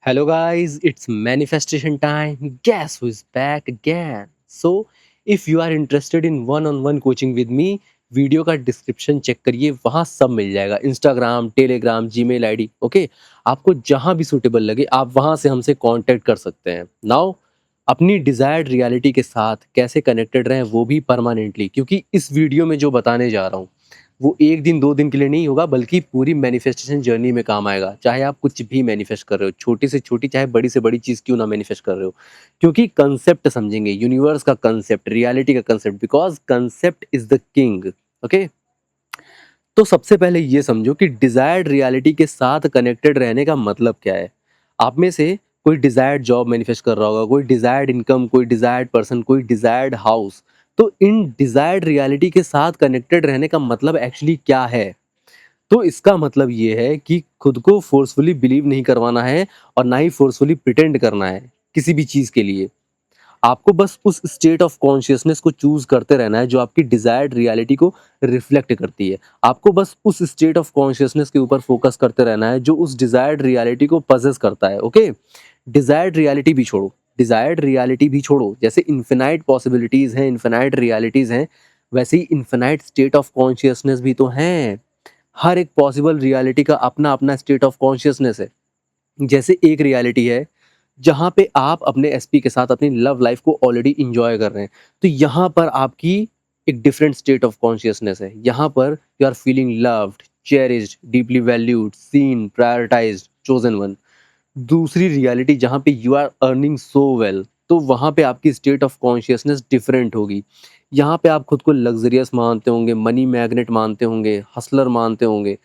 Hello, guys, it's manifestation time. Guess who is back again? So, if you are interested in one on one coaching with me, video का description check करिए, वहाँ सब मिल जाएगा। Instagram, Telegram, Gmail ID, okay. आपको जहाँ भी suitable लगे आप वहाँ से हमसे कांटेक्ट कर सकते हैं। नाउ अपनी डिजायर्ड रियलिटी के साथ कैसे कनेक्टेड रहें वो भी परमानेंटली, क्योंकि इस वीडियो में जो बताने जा रहा हूँ वो 1 दिन 2 दिन के लिए नहीं होगा, बल्कि पूरी मैनिफेस्टेशन जर्नी में काम आएगा। चाहे आप कुछ भी मैनिफेस्ट कर रहे हो, छोटी से छोटी चाहे बड़ी से बड़ी चीज़ क्यों ना मैनिफेस्ट कर रहे हो। क्योंकि कांसेप्ट समझेंगे, यूनिवर्स का कांसेप्ट, रियलिटी का concept, because concept is the king. Okay? तो सबसे पहले ये समझो कि डिजायर्ड रियलिटी के साथ कनेक्टेड रहने का मतलब क्या है। आप में से कोई डिजायर्ड जॉब मैनिफेस्ट कर रहा होगा, कोई डिजायर्ड इनकम, कोई डिजायर्ड पर्सन, कोई डिजायर्ड हाउस। तो इन डिजायर्ड रियलिटी के साथ कनेक्टेड रहने का मतलब एक्चुअली क्या है? तो इसका मतलब ये है कि खुद को फोर्सफुली बिलीव नहीं करवाना है और ना ही फोर्सफुली प्रिटेंड करना है किसी भी चीज़ के लिए। आपको बस उस स्टेट ऑफ कॉन्शियसनेस को चूज करते रहना है जो आपकी डिजायर्ड रियलिटी को रिफ्लेक्ट करती है। आपको बस उस स्टेट ऑफ कॉन्शियसनेस के ऊपर फोकस करते रहना है जो उस डिजायर्ड रियलिटी को पजेस करता है। ओके? डिजायर्ड रियलिटी भी छोड़ो, डिजायर्ड रियलिटी भी छोड़ो। जैसे इन्फिनाइट पॉसिबिलिटीज हैं, इन्फिनाइट रियलिटीज हैं, वैसे ही इन्फिनाइट स्टेट ऑफ कॉन्शियसनेस भी तो हैं। हर एक पॉसिबल रियलिटी का अपना अपना स्टेट ऑफ कॉन्शियसनेस है। जैसे एक रियलिटी है जहाँ पे आप अपने एसपी के साथ अपनी लव लाइफ को ऑलरेडी इंजॉय कर रहे हैं, तो यहाँ पर आपकी एक डिफरेंट स्टेट ऑफ कॉन्शियसनेस है। यहाँ पर you are feeling loved, cherished, deeply valued, seen, prioritised, chosen one. दूसरी रियलिटी जहाँ पे you are earning so well, तो वहाँ पे आपकी स्टेट ऑफ कॉन्शियसनेस डिफरेंट होगी। यहाँ पे आप खुद को लग्जरियस मानते होंगे, मनी मैग्नेट मानते होंगे, हसलर मानते होंगे।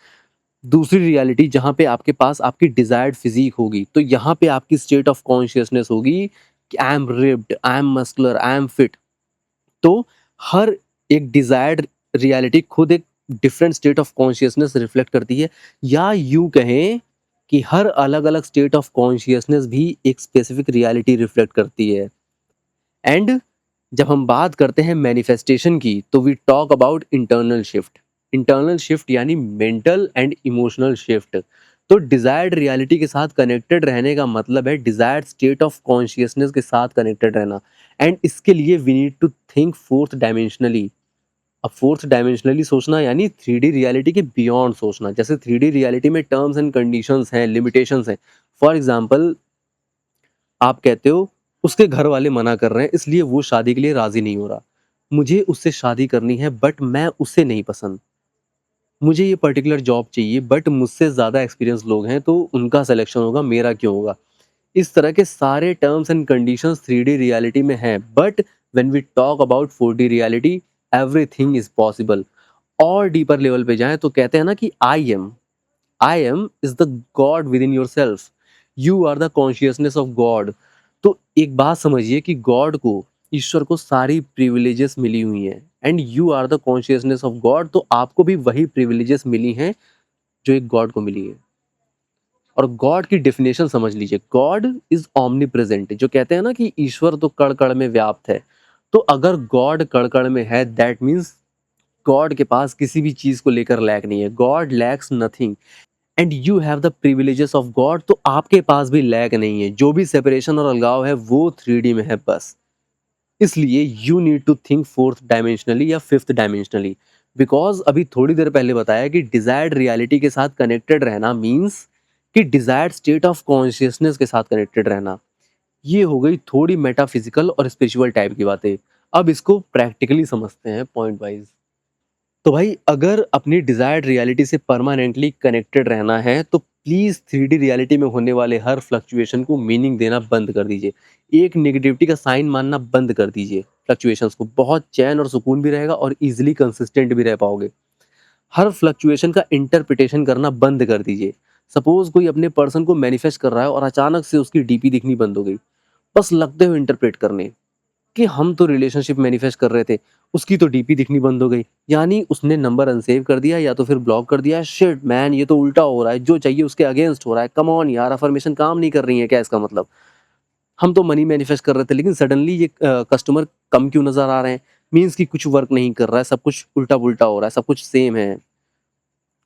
दूसरी रियलिटी जहाँ पे आपके पास आपकी डिजायर्ड फिजिक होगी, तो यहाँ पे आपकी स्टेट ऑफ कॉन्शियसनेस होगी कि I M ripped, I am muscular, I am fit. तो हर एक डिजायर्ड रियलिटी खुद एक different state of consciousness reflect करती है, या यूं कहें कि हर अलग अलग स्टेट ऑफ कॉन्शियसनेस भी एक स्पेसिफिक रियलिटी रिफ्लेक्ट करती है। एंड जब हम बात करते हैं मैनिफेस्टेशन की, तो we talk about internal shift. Internal shift यानी मेंटल एंड इमोशनल शिफ्ट। तो डिजायर्ड रियलिटी के साथ कनेक्टेड रहने का मतलब है डिजायर्ड स्टेट ऑफ कॉन्शियसनेस के साथ कनेक्टेड रहना। एंड इसके लिए we need to think fourth dimensionally. अब फोर्थ डायमेंशनली सोचना यानी 3D रियलिटी के बियॉन्ड सोचना। जैसे 3D रियलिटी में टर्म्स एंड कंडीशंस हैं, लिमिटेशंस हैं। फॉर एग्जांपल, आप कहते हो उसके घर वाले मना कर रहे हैं इसलिए वो शादी के लिए राजी नहीं हो रहा। मुझे उससे शादी करनी है बट मैं उससे नहीं पसंद। मुझे ये पर्टिकुलर जॉब चाहिए बट मुझसे ज़्यादा एक्सपीरियंस लोग हैं तो उनका सिलेक्शन होगा, मेरा क्यों होगा। इस तरह के सारे terms and conditions 3D reality में हैं, but when we talk about 4D reality, everything is possible. और डीपर लेवल पे जाएं तो कहते हैं ना कि I am is the God within yourself. You are the consciousness of God. तो एक बात समझिए कि गॉड को, ईश्वर को सारी प्रिविलेजेस मिली हुई हैं, and you are the consciousness of God. तो आपको भी वही प्रिविलेजेस मिली हैं जो एक गॉड को मिली है। और गॉड की डेफिनेशन समझ लीजिए, गॉड इज ऑमनी प्रेजेंट। जो कहते हैं ना कि ईश्वर तो कण कण में व्याप्त है, तो अगर गॉड कण कण में है, दैट मीन्स गॉड के पास किसी भी चीज को लेकर लैक नहीं है। God lakhs nothing and you have the privileges of God. तो आपके पास भी लैक नहीं है। जो भी सेपरेशन और अलगाव है वो 3D में है बस। इसलिए you need to think fourth dimensionally या फिफ्थ डायमेंशनली। बिकॉज अभी थोड़ी देर पहले बताया कि डिजायर्ड रियलिटी के साथ कनेक्टेड रहना मीन्स कि डिजायर्ड स्टेट ऑफ कॉन्शियसनेस के साथ कनेक्टेड रहना। ये हो गई थोड़ी मेटाफिजिकल और स्पिरिचुअल टाइप की बातें। अब इसको प्रैक्टिकली समझते हैं पॉइंट वाइज। तो भाई, अगर अपनी डिजायर्ड रियलिटी से परमानेंटली कनेक्टेड रहना है तो प्लीज 3D रियलिटी में होने वाले हर फ्लक्चुएशन को मीनिंग देना बंद कर दीजिए। एक नेगेटिविटी का साइन मानना बंद कर दीजिए। फ्लक्चुएशंस को बहुत चैन और सुकून भी रहेगा और इजिली कंसिस्टेंट भी रह पाओगे। हर फ्लक्चुएशन का इंटरप्रिटेशन करना बंद कर दीजिए। सपोज कोई अपने पर्सन को मैनिफेस्ट कर रहा है और अचानक से उसकी डीपी दिखनी बंद हो गई, बस लगते हो इंटरप्रेट करने कि हम तो रिलेशनशिप मैनिफेस्ट कर रहे थे, उसकी तो डीपी दिखनी बंद हो गई। यानी उसने नंबर अनसेव कर दिया या तो फिर ब्लॉक कर दिया। शिट मैन, ये तो उल्टा हो रहा है, जो चाहिए उसके अगेंस्ट हो रहा है। कम ऑन यार, अफर्मेशन काम नहीं कर रही है क्या? इसका मतलब हम तो मनी मैनिफेस्ट कर रहे थे लेकिन सडनली ये कस्टमर कम क्यों नजर आ रहे हैं? मीन्स कि कुछ वर्क नहीं कर रहा है, सब कुछ उल्टा पुल्टा हो रहा है, सब कुछ सेम है।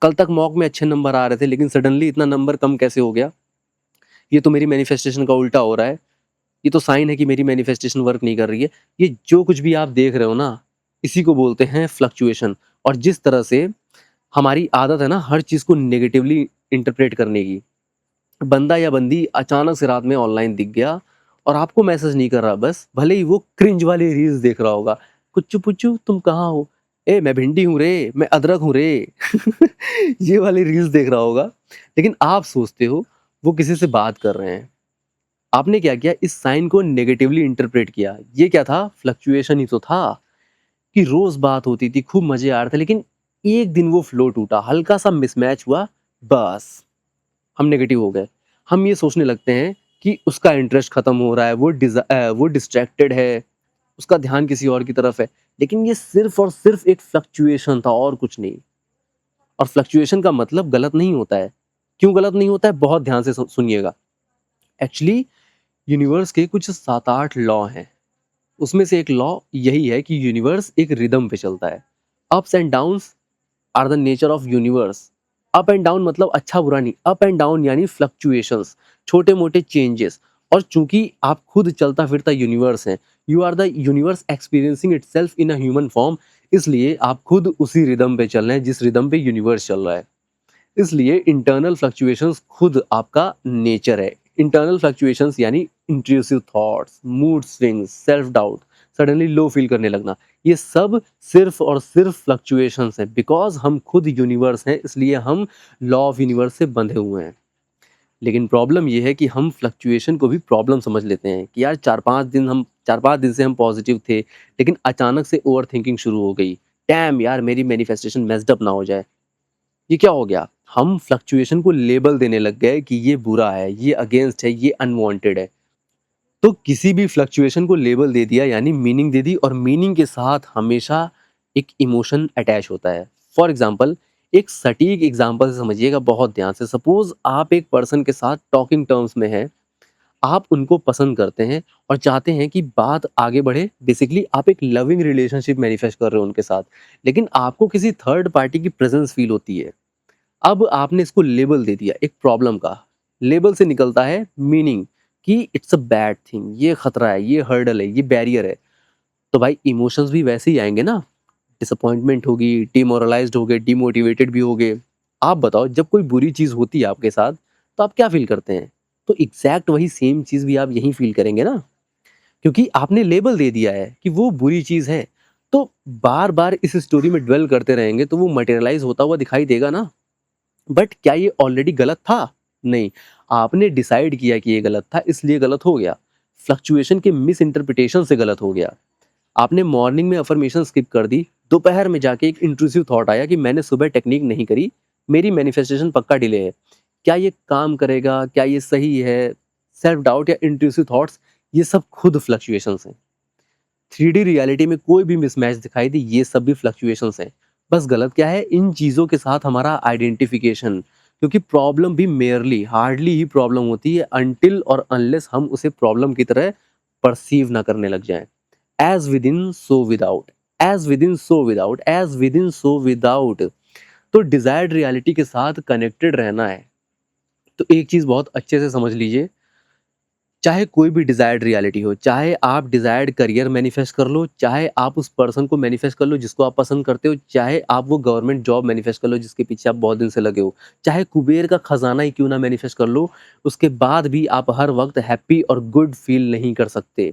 कल तक मॉक में अच्छे नंबर आ रहे थे लेकिन सडनली इतना नंबर कम कैसे हो गया? ये तो मेरी मैनिफेस्टेशन का उल्टा हो रहा है, ये तो साइन है कि मेरी मैनिफेस्टेशन वर्क नहीं कर रही है। ये जो कुछ भी आप देख रहे हो ना, इसी को बोलते हैं फ्लक्चुएशन। और जिस तरह से हमारी आदत है ना हर चीज़ को नेगेटिवली इंटरप्रेट करने की, बंदा या बंदी अचानक से रात में ऑनलाइन दिख गया और आपको मैसेज नहीं कर रहा, बस भले ही वो क्रिंज वाली रील्स देख रहा होगा, कुच्चू पुच्चू तुम कहाँ हो, ए मैं भिंडी हूँ रे, मैं अदरक हूँ रे। ये वाली रील्स देख रहा होगा, लेकिन आप सोचते हो वो किसी से बात कर रहे हैं। आपने क्या किया, इस साइन को नेगेटिवली इंटरप्रेट किया। ये क्या था, फ्लक्चुएशन ही तो था कि रोज बात होती थी, खूब मजे आ रहे थे, लेकिन एक दिन वो फ्लो टूटा, हल्का सा मिसमैच हुआ, बस हम नेगेटिव हो गए। हम ये सोचने लगते हैं कि उसका इंटरेस्ट खत्म हो रहा है, वो डिस्ट्रैक्टेड है, उसका ध्यान किसी और की तरफ है। लेकिन ये सिर्फ और सिर्फ एक फ्लक्चुएशन था और कुछ नहीं। और फ्लक्चुएशन का मतलब गलत नहीं होता है। क्यों गलत नहीं होता है, बहुत ध्यान से सुनिएगा। एक्चुअली यूनिवर्स के कुछ 7-8 लॉ हैं। उसमें से एक लॉ यही है कि यूनिवर्स एक रिदम पे चलता है। Ups and downs are the nature of universe. Up and down मतलब अच्छा बुरा नहीं, अप एंड डाउन यानी फ्लक्चुएशंस, छोटे मोटे चेंजेस। और चूंकि आप खुद चलता फिरता यूनिवर्स हैं, you are the universe experiencing itself in a human form, इसलिए आप खुद उसी रिदम पे चल रहे हैं जिस रिदम पे यूनिवर्स चल रहा है। इसलिए इंटरनल फ्लक्चुएशंस खुद आपका नेचर है। इंटरनल फ्लक्चुएशंस यानी intrusive thoughts, mood swings, self doubt, suddenly low feel करने लगना, ये सब सिर्फ और सिर्फ फ्लक्चुएशंस हैं। बिकॉज हम खुद यूनिवर्स हैं, इसलिए हम लॉ ऑफ यूनिवर्स से बंधे हुए हैं। लेकिन प्रॉब्लम ये है कि हम फ्लक्चुएशन को भी प्रॉब्लम समझ लेते हैं कि यार 4-5 दिन से हम पॉजिटिव थे, लेकिन अचानक से ओवर थिंकिंग शुरू हो गई। डैम यार, मेरी मैनिफेस्टेशन मेस्ड अप ना हो जाए। ये क्या हो गया, हम फ्लक्चुएशन को लेबल देने लग गए कि ये बुरा है, ये अगेंस्ट है, ये अनवांटेड है। तो किसी भी फ्लक्चुएशन को लेबल दे दिया यानी मीनिंग दे दी, और मीनिंग के साथ हमेशा एक इमोशन अटैच होता है। फॉर एग्जाम्पल, एक सटीक एग्जाम्पल से समझिएगा बहुत ध्यान से। सपोज आप एक पर्सन के साथ टॉकिंग टर्म्स में हैं, आप उनको पसंद करते हैं और चाहते हैं कि बात आगे बढ़े। बेसिकली आप एक लविंग रिलेशनशिप मैनिफेस्ट कर रहे हो उनके साथ, लेकिन आपको किसी थर्ड पार्टी की प्रेजेंस फील होती है। अब आपने इसको लेबल दे दिया एक प्रॉब्लम का। लेबल से निकलता है मीनिंग कि इट्स अ बैड थिंग, ये खतरा है, ये हर्डल है, ये बैरियर है। तो भाई इमोशंस भी वैसे ही आएंगे ना, डिसअपॉइंटमेंट होगी, डिमोरलाइज्ड होगे, डिमोटिवेटेड भी होगे। आप बताओ, जब कोई बुरी चीज होती है आपके साथ, तो आप क्या फील करते हैं? तो एग्जैक्ट वही सेम चीज भी आप यहीं फील करेंगे ना, क्योंकि आपने लेबल दे दिया है कि वो बुरी चीज है। तो बार बार इस स्टोरी में ड्वेल करते रहेंगे तो वो मटेरियलाइज होता हुआ दिखाई देगा ना। बट क्या ये ऑलरेडी गलत था? नहीं, आपने डिसाइड किया कि ये गलत था, इसलिए गलत हो गया। फ्लक्चुएशन के मिस इंटरप्रिटेशन से गलत हो गया। आपने मॉर्निंग में अफर्मेशन स्किप कर दी, दोपहर में जाके एक इंट्रूसिव थॉट आया कि मैंने सुबह टेक्निक नहीं करी, मेरी मैनिफेस्टेशन पक्का डिले है। क्या ये काम करेगा, क्या ये सही है? सेल्फ डाउट या इंट्रूसिव थॉट्स, ये सब खुद फ्लक्चुएशंस हैं। 3D रियलिटी में कोई भी मिसमैच दिखाई दे, ये सब भी फ्लक्चुएशंस हैं। बस गलत क्या है, इन चीज़ों के साथ हमारा आइडेंटिफिकेशन। क्योंकि प्रॉब्लम भी मेयरली हार्डली ही प्रॉब्लम होती है अनटिल और अनलेस हम उसे प्रॉब्लम की तरह परसीव ना करने लग जाएं। As within so without, as within so without, as within so without. तो डिजायर्ड रियलिटी के साथ कनेक्टेड रहना है। तो एक चीज़ बहुत अच्छे से समझ लीजिए, चाहे कोई भी डिजायर्ड रियलिटी हो, चाहे आप डिजायर्ड करियर मैनिफेस्ट कर लो, चाहे आप उस पर्सन को मैनिफेस्ट कर लो जिसको आप पसंद करते हो, चाहे आप वो गवर्नमेंट जॉब मैनिफेस्ट कर लो जिसके पीछे आप बहुत दिन से लगे हो, चाहे कुबेर का खजाना ही क्यों ना मैनिफेस्ट कर लो, उसके बाद भी आप हर वक्त हैप्पी और गुड फील नहीं कर सकते।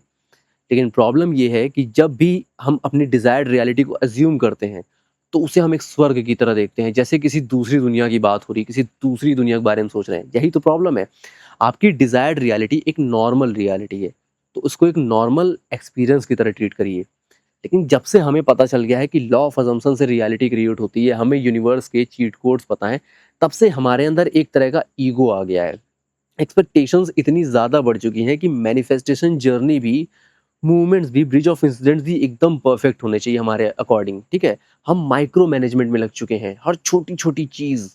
लेकिन प्रॉब्लम ये है कि जब भी हम अपनी डिजायर्ड रियलिटी को अज्यूम करते हैं, तो उसे हम एक स्वर्ग की तरह देखते हैं, जैसे किसी दूसरी दुनिया की बात हो रही, किसी दूसरी दुनिया के बारे में सोच रहे हैं। यही तो प्रॉब्लम है। आपकी डिजायर्ड रियलिटी एक नॉर्मल रियलिटी है, तो उसको एक नॉर्मल एक्सपीरियंस की तरह ट्रीट करिए। लेकिन जब से हमें पता चल गया है कि लॉ ऑफ अजम्पशन से रियलिटी क्रिएट होती है, हमें यूनिवर्स के चीट कोड्स पता है, तब से हमारे अंदर एक तरह का ईगो आ गया है। एक्सपेक्टेशंस इतनी ज़्यादा बढ़ चुकी हैं कि मैनिफेस्टेशन जर्नी भी, मूवमेंट्स भी, ब्रिज ऑफ इंसिडेंट्स भी एकदम परफेक्ट होने चाहिए हमारे अकॉर्डिंग। ठीक है, हम माइक्रो मैनेजमेंट में लग चुके हैं, हर छोटी छोटी चीज़।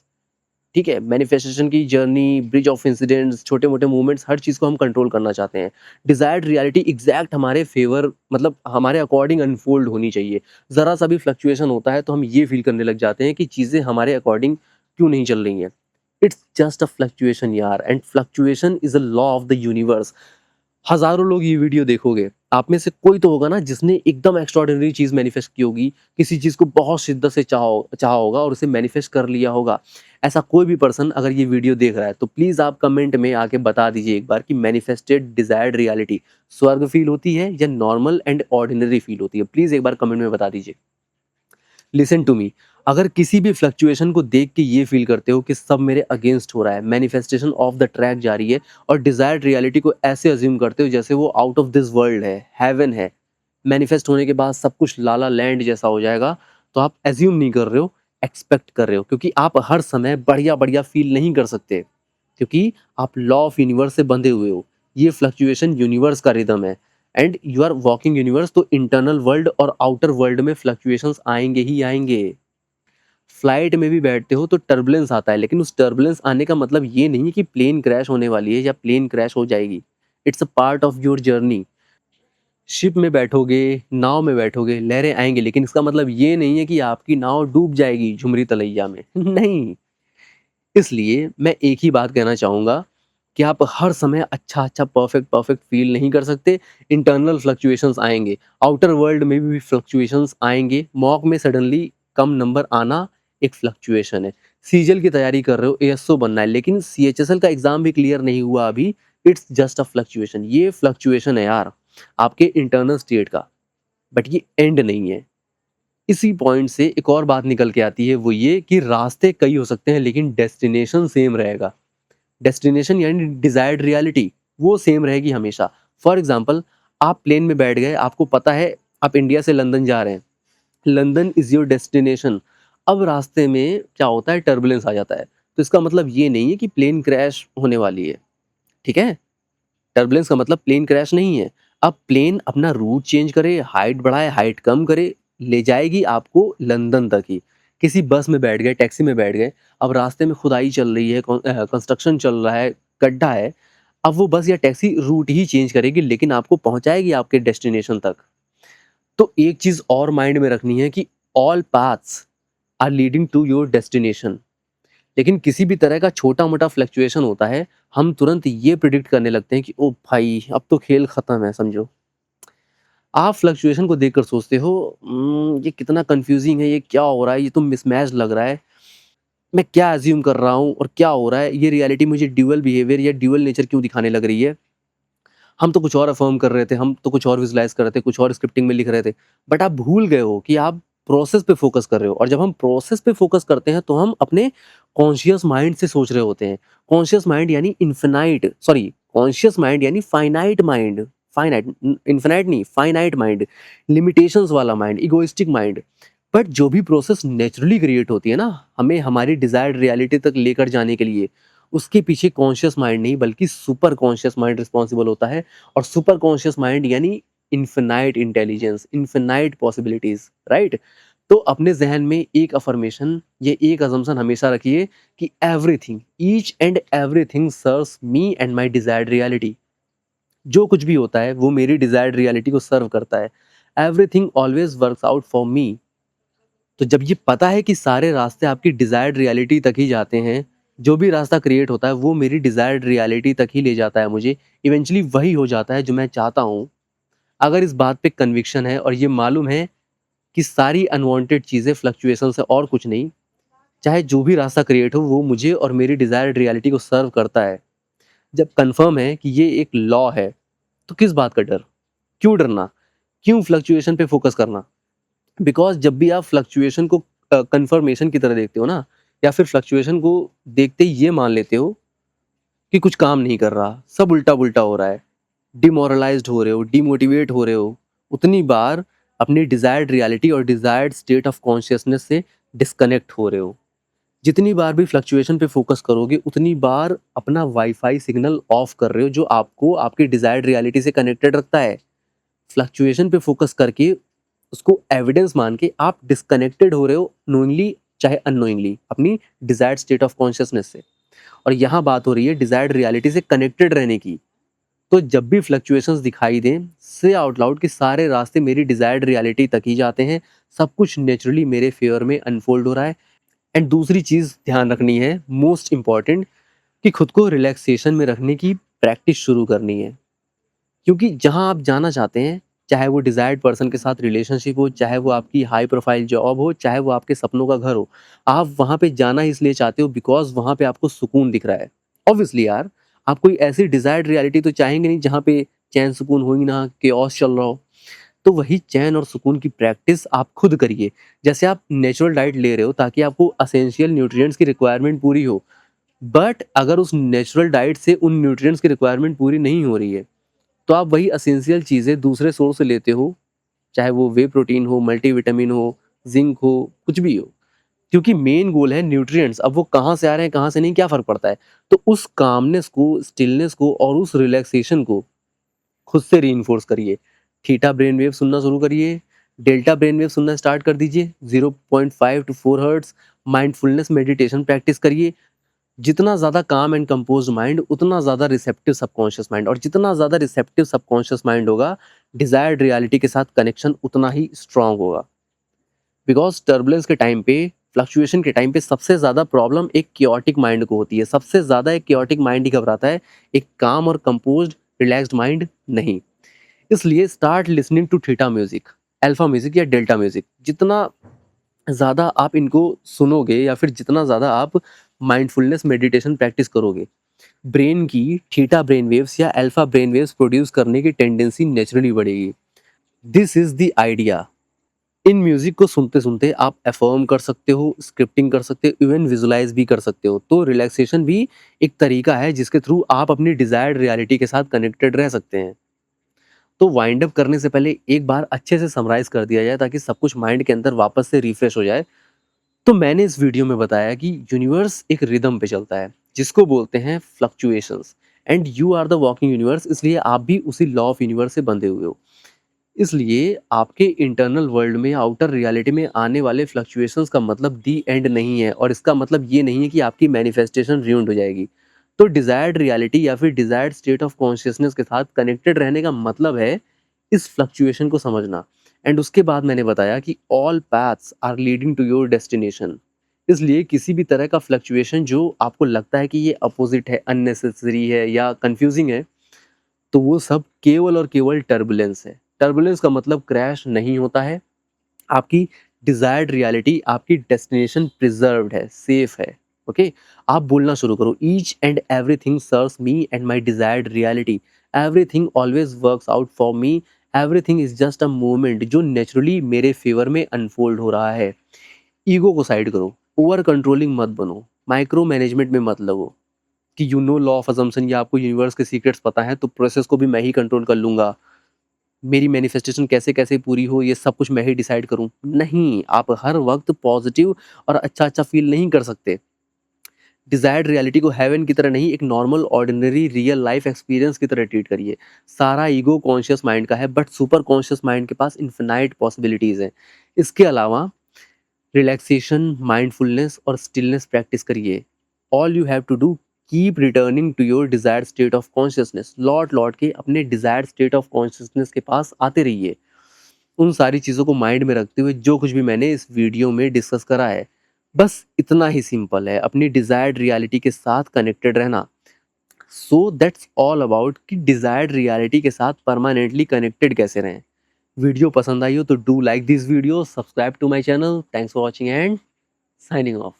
ठीक है, मैनिफेस्टेशन की जर्नी, ब्रिज ऑफ इंसिडेंट्स, छोटे मोटे मूवमेंट्स, हर चीज़ को हम कंट्रोल करना चाहते हैं। डिजायर्ड रियलिटी एग्जैक्ट हमारे फेवर, मतलब हमारे अकॉर्डिंग अनफोल्ड होनी चाहिए। ज़रा सा भी फ्लक्चुएशन होता है तो हम ये फील करने लग जाते हैं कि चीज़ें हमारे अकॉर्डिंग क्यों नहीं चल रही हैं। इट्स जस्ट अ फ्लक्चुएशन यार, and fluctuation is a law of the universe. हज़ारों लोग ये वीडियो देखोगे, आप में से कोई तो होगा ना जिसने एकदम एक्स्ट्राऑर्डिनरी चीज़ मैनिफेस्ट की होगी, किसी चीज़ को बहुत शिद्दत से चाहा होगा और उसे मैनिफेस्ट कर लिया होगा। ऐसा कोई भी पर्सन अगर ये वीडियो देख रहा है, तो प्लीज़ आप कमेंट में आके बता दीजिए एक बार कि मैनिफेस्टेड डिज़ायर्ड रियलिटी स्वर्ग फ़ील होती है या नॉर्मल एंड ऑर्डिनरी फ़ील होती है? प्लीज़ एक बार कमेंट में बता दीजिए। लिसन टू मी, अगर किसी भी फ्लक्चुएशन को देख के ये फील करते हो कि सब मेरे अगेंस्ट हो रहा है, मैनिफेस्टेशन ऑफ द ट्रैक जारी है और डिजायर्ड रियलिटी को ऐसे अज्यूम करते हो जैसे वो आउट ऑफ दिस वर्ल्ड है, हेवन है, मैनिफेस्ट होने के बाद सब कुछ लाला लैंड जैसा हो जाएगा, तो आप एज्यूम नहीं कर रहे हो, एक्सपेक्ट कर रहे हो, क्योंकि आप हर समय बढ़िया बढ़िया फील नहीं कर सकते, क्योंकि आप लॉ ऑफ यूनिवर्स से बंधे हुए हो। ये फ्लक्चुएशन यूनिवर्स का रिदम है, and you are walking universe, तो इंटरनल वर्ल्ड और आउटर वर्ल्ड में फ्लक्चुएशंस आएंगे ही आएंगे। फ्लाइट में भी बैठते हो तो टर्बुलेंस आता है, लेकिन उस टर्बुलेंस आने का मतलब ये नहीं है कि प्लेन क्रैश होने वाली है या प्लेन क्रैश हो जाएगी। It's a part of your journey. Ship में बैठोगे, नाव में बैठोगे, लहरें आएंगी, लेकिन इसका मतलब ये नहीं है कि आपकी नाव डूब जाएगी झुमरी तलैया में नहीं। इसलिए मैं एक ही बात कहना चाहूँगा कि आप हर समय अच्छा-अच्छा, परफेक्ट फ़ील नहीं कर सकते। इंटरनल फ्लक्चुएशंस आएँगे, आउटर वर्ल्ड में भी फ्लक्चुएशंस आएँगे। मॉक में सडनली कम नंबर आना एक फ्लक्चुएशन है। सीजीएल की तैयारी कर रहे हो, एएसओ बनना है, लेकिन सीएचएसएल का एग्ज़ाम भी क्लियर नहीं हुआ अभी, इट्स जस्ट अ फ्लक्चुएशन। ये फ्लक्चुएशन है यार, आपके इंटरनल स्टेट का, बट ये एंड नहीं है। इसी पॉइंट से एक और बात निकल के आती है, वो ये कि रास्ते कई हो सकते हैं लेकिन डेस्टिनेशन सेम रहेगा। डेस्टिनेशन यानी डिजायर्ड रियलिटी, वो सेम रहेगी हमेशा। फॉर एग्जांपल, आप प्लेन में बैठ गए, आपको पता है आप इंडिया से लंदन जा रहे हैं, लंदन इज योर डेस्टिनेशन। अब रास्ते में क्या होता है, टर्बुलेंस आ जाता है, तो इसका मतलब ये नहीं है कि प्लेन क्रैश होने वाली है, ठीक है? टर्बुलेंस का मतलब प्लेन क्रैश नहीं है। अब प्लेन अपना रूट चेंज करे, हाइट बढ़ाए, हाइट कम करे, ले जाएगी आपको लंदन तक ही। किसी बस में बैठ गए, टैक्सी में बैठ गए, अब रास्ते में खुदाई चल रही है, कंस्ट्रक्शन चल रहा है, गड्ढा है, अब वो बस या टैक्सी रूट ही चेंज करेगी, लेकिन आपको पहुँचाएगी आपके डेस्टिनेशन तक। तो एक चीज़ और माइंड में रखनी है कि all paths are leading to your destination. लेकिन किसी भी तरह का छोटा-मोटा फ्लक्चुएशन होता है, हम तुरंत ये प्रिडिक्ट करने लगते हैं कि ओ भाई! अब तो खेल खत्म है समझो। आप फ्लक्चुएशन को देखकर सोचते हो ये कितना कन्फ्यूज़िंग है, ये क्या हो रहा है, ये तो मिसमैच लग रहा है। मैं क्या अज़्यूम कर रहा हूँ और क्या हो रहा है? ये रियलिटी मुझे ड्यूअल बिहेवियर या ड्यूअल नेचर क्यों दिखाने लग रही है? हम तो कुछ और अफ़र्म कर रहे थे, हम तो कुछ और विज़ुअलाइज़ कर रहे थे, कुछ और स्क्रिप्टिंग में लिख रहे थे। बट आप भूल गए हो कि आप प्रोसेस पे फ़ोकस कर रहे हो, और जब हम प्रोसेस पे फ़ोकस करते हैं, तो हम अपने कॉन्शियस माइंड से सोच रहे होते हैं। कॉन्शियस माइंड यानी इन्फिनाइट सॉरी कॉन्शियस माइंड यानी फाइनाइट माइंड, इन्फिनाइट नहीं, फाइनाइट माइंड, लिमिटेशंस वाला माइंड, इगोइस्टिक माइंड। बट जो भी प्रोसेस नेचुरली क्रिएट होती है ना, हमें हमारी डिज़ायर्ड रियलिटी तक लेकर जाने के लिए, उसके पीछे कॉन्शियस माइंड नहीं बल्कि सुपर कॉन्शियस माइंड रिस्पॉन्सिबल होता है। और सुपर कॉन्शियस माइंड यानी infinite intelligence, infinite possibilities, right? तो अपने जहन में एक अफर्मेशन, ये एक असम्पशन हमेशा रखिए कि everything, each and everything serves me and my desired reality. जो कुछ भी होता है वो मेरी डिजायर्ड रियलिटी को सर्व करता है। Everything always works out for me. तो जब ये पता है कि सारे रास्ते आपकी डिजायर्ड रियलिटी तक ही जाते हैं, जो भी रास्ता क्रिएट होता है वो मेरी डिजायर्ड रियलिटी तक ही ले जाता है मुझे, इवेंचुअली वही हो जाता है जो मैं चाहता हूँ। अगर इस बात पे कन्विक्शन है और ये मालूम है कि सारी अनवांटेड चीज़ें फ्लक्चुएशन से और कुछ नहीं, चाहे जो भी रास्ता क्रिएट हो वो मुझे और मेरी डिजायर्ड रियलिटी को सर्व करता है, जब कंफर्म है कि ये एक लॉ है, तो किस बात का डर? क्यों डरना? क्यों फ्लक्चुएशन पे फोकस करना? बिकॉज़ जब भी आप फ्लक्चुएशन को कन्फर्मेशन की तरह देखते हो ना, या फिर फ्लक्चुएशन को देखते ही ये मान लेते हो कि कुछ काम नहीं कर रहा, सब उल्टा-पुल्टा हो रहा है, डिमोरलाइज़्ड हो रहे हो, डिमोटिवेट हो रहे हो, उतनी बार अपनी डिज़ायर्ड रियलिटी और डिज़ायर्ड स्टेट ऑफ कॉन्शियसनेस से डिस्कनेक्ट हो रहे हो। जितनी बार भी फ्लक्चुएशन पे फोकस करोगे, उतनी बार अपना वाईफ़ाई सिग्नल ऑफ कर रहे हो, जो आपको आपकी डिज़ायर्ड रियलिटी से कनेक्टेड रखता है। फ्लक्चुएशन पे फोकस करके उसको एविडेंस मान के आप डिस्कनेक्टेड हो रहे हो, नोइंगली चाहे अननोइंगली, अपनी डिजायर्ड स्टेट ऑफ कॉन्शियसनेस से। और यहाँ बात हो रही है डिजायर्ड रियलिटी से कनेक्टेड रहने की। तो जब भी फ्लक्चुएशंस दिखाई दें, से आउट लाउड कि सारे रास्ते मेरी डिजायर्ड रियलिटी तक ही जाते हैं, सब कुछ नेचुरली मेरे फेवर में अनफोल्ड हो रहा है, एंड दूसरी चीज़ ध्यान रखनी है, मोस्ट इम्पॉर्टेंट, कि खुद को रिलैक्सेशन में रखने की प्रैक्टिस शुरू करनी है। क्योंकि जहाँ आप जाना चाहते हैं, चाहे वो डिज़ायर्ड पर्सन के साथ रिलेशनशिप हो, चाहे वो आपकी हाई प्रोफ़ाइल जॉब हो, चाहे वो आपके सपनों का घर हो, आप वहाँ पे जाना इसलिए चाहते हो बिकॉज़ वहाँ पे आपको सुकून दिख रहा है। ऑब्वियसली यार, आप कोई ऐसी डिज़ायर्ड रियलिटी तो चाहेंगे नहीं जहाँ पे चैन सुकून हो ही ना, केओस चल रहा हो। तो वही चैन और सुकून की प्रैक्टिस आप खुद करिए। जैसे आप नेचुरल डाइट ले रहे हो ताकि आपको एसेंशियल न्यूट्रिएंट्स की रिक्वायरमेंट पूरी हो। बट अगर उस नेचुरल डाइट से उन न्यूट्रिएंट्स की रिक्वायरमेंट पूरी नहीं हो रही है, तो आप वही एसेंशियल चीज़ें दूसरे सोर्स से लेते हो, चाहे वो वे प्रोटीन हो, मल्टीविटामिन हो, ज़िंक हो, कुछ भी हो। क्योंकि मेन गोल है न्यूट्रिएंट्स, अब वो कहाँ से आ रहे हैं, कहाँ से नहीं, क्या फ़र्क पड़ता है? तो उस कामनेस को, स्टिलनेस को और उस रिलैक्सेशन को खुद से रीइन्फोर्स करिए। थीटा ब्रेन वेव सुनना शुरू करिए, डेल्टा ब्रेन वेव सुनना स्टार्ट कर दीजिए, 0.5 to 4 hertz mindfulness meditation practice करिए। जितना ज़्यादा काम एंड कंपोज्ड माइंड, उतना ज़्यादा रिसेप्टिव सबकॉन्शियस माइंड, और जितना ज़्यादा रिसेप्टिव सबकॉन्शियस माइंड होगा, डिज़ायर्ड रियलिटी के साथ कनेक्शन उतना ही स्ट्रॉन्ग होगा। बिकॉज़ टर्बुलेंस के टाइम पे, फ्लक्चुएशन के टाइम पे सबसे ज़्यादा प्रॉब्लम एक chaotic माइंड को होती है। सबसे ज़्यादा एक chaotic माइंड ही घबराता है, एक काम और कंपोज्ड रिलैक्स्ड माइंड नहीं। इसलिए start listening to theta music, alpha music या डेल्टा म्यूज़िक। जितना ज़्यादा आप इनको सुनोगे या फिर जितना ज़्यादा आप माइंडफुलनेस मेडिटेशन प्रैक्टिस करोगे, ब्रेन की थीटा ब्रेन वेव्स या अल्फा ब्रेन वेव्स प्रोड्यूस करने की टेंडेंसी नेचुरली बढ़ेगी। This is the idea. In music को सुनते-सुनते आप अफ़र्म कर सकते हो, स्क्रिप्टिंग कर सकते हो, इवन विजुअलाइज़ भी कर सकते हो। तो रिलैक्सेशन भी एक तरीका है जिसके थ्रू आप अपनी डिज़ायर्ड रियलिटी के साथ कनेक्टेड रह सकते हैं। तो वाइंड अप करने से पहले एक बार अच्छे से समराइज़ कर दिया जाए ताकि सब कुछ माइंड के अंदर वापस से रिफ्रेश हो जाए। तो मैंने इस वीडियो में बताया कि यूनिवर्स एक रिदम पे चलता है जिसको बोलते हैं fluctuations, and you are the walking universe, इसलिए आप भी उसी लॉ ऑफ यूनिवर्स से बंधे हुए हो। इसलिए आपके इंटरनल वर्ल्ड में, आउटर रियलिटी में आने वाले फ्लक्चुएशंस का मतलब दी एंड नहीं है, और इसका मतलब ये नहीं है कि आपकी मैनिफेस्टेशन ruined हो जाएगी। तो डिजायर्ड रियलिटी या फिर डिजायर्ड स्टेट ऑफ कॉन्शियसनेस के साथ कनेक्टेड रहने का मतलब है इस फ्लक्चुएशन को समझना। एंड उसके बाद मैंने बताया कि all paths are leading to your destination. इसलिए किसी भी तरह का फ्लक्चुएशन जो आपको लगता है कि ये अपोजिट है, अननेसेसरी है या कंफ्यूजिंग है, तो वो सब केवल और केवल टर्बुलेंस है। टर्बुलेंस का मतलब क्रैश नहीं होता है। आपकी डिज़ायर्ड रियलिटी, आपकी डेस्टिनेशन प्रिज़र्व्ड है, सेफ है। ओके? आप बोलना शुरू करो, each and everything serves me and my desired reality. Everything always works out for me. Everything is just a movement जो नेचुरली मेरे फ़ेवर में अनफ़ोल्ड हो रहा है। ईगो को साइड करो, ओवर कंट्रोलिंग मत बनो, माइक्रो मैनेजमेंट में मत लगो कि you know law of assumption या आपको यूनिवर्स के सीक्रेट्स पता है तो प्रोसेस को भी मैं ही कंट्रोल कर लूँगा। मेरी मैनिफेस्टेशन कैसे-कैसे पूरी हो ये सब कुछ मैं ही डिसाइड करूँ। नहीं, आप हर वक़्त पॉज़िटिव और अच्छा-अच्छा फ़ील नहीं कर सकते। डिज़ायर्ड रियलिटी को हेवन की तरह नहीं, एक normal ordinary real life experience की तरह ट्रीट करिए। सारा ईगो कॉन्शियस माइंड का है, बट सुपर कॉन्शियस माइंड के पास इन्फिनाइट पॉसिबिलिटीज़ हैं। इसके अलावा रिलैक्सेशन, माइंडफुलनेस और स्टिलनेस प्रैक्टिस करिए। All you have to do, keep returning to your desired state of consciousness. लौट-लौट के अपने डिजायर्ड स्टेट ऑफ कॉन्शियसनेस के पास आते रहिए। उन सारी चीज़ों को माइंड में रखते हुए जो कुछ भी मैंने इस वीडियो में डिस्कस करा है, बस इतना ही सिंपल है, अपनी डिजायर्ड रियलिटी के साथ कनेक्टेड रहना। सो दैट्स ऑल अबाउट कि डिजायर्ड रियलिटी के साथ परमानेंटली कनेक्टेड कैसे रहें। वीडियो पसंद आई हो तो do like this video, subscribe to my channel. Thanks for watching and signing of.